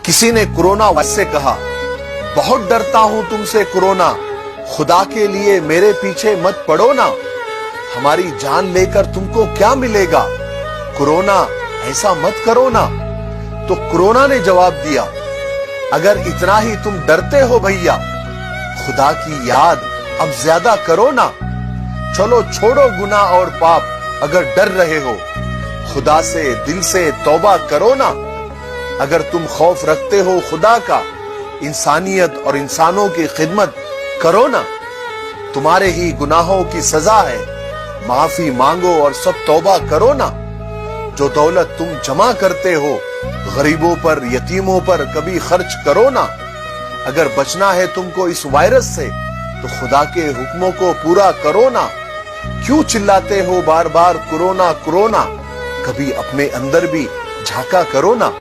किसी ने corona virus से कहा, बहुत डरता हूं तुमसे कोरोना, खुदा के लिए मेरे पीछे मत पड़ो ना, हमारी जान लेकर तुमको क्या मिलेगा, कोरोना ऐसा मत करो ना। तो कोरोना ने जवाब दिया, अगर इतना ही तुम डरते हो भैया, खुदा की याद अब ज्यादा करो ना। चलो छोड़ो गुनाह और पाप, अगर डर रहे हो, खुदा से दिल से तौबा करो ना। अगर तुम खौफ रखते हो खुदा का, इंसानियत और इंसानों की खिदमत करो ना। तुम्हारे ही गुनाहों की सजा है, माफी मांगो और सब तौबा करो ना। जो दौलत तुम जमा करते हो, गरीबों पर यतीमों पर कभी खर्च करो ना। अगर बचना है तुमको इस वायरस से, तो खुदा के हुक्मों को पूरा करो ना। क्यों चिल्लाते हो बार बार कोरोना कोरोना, कभी अपने अंदर भी झांका करो ना।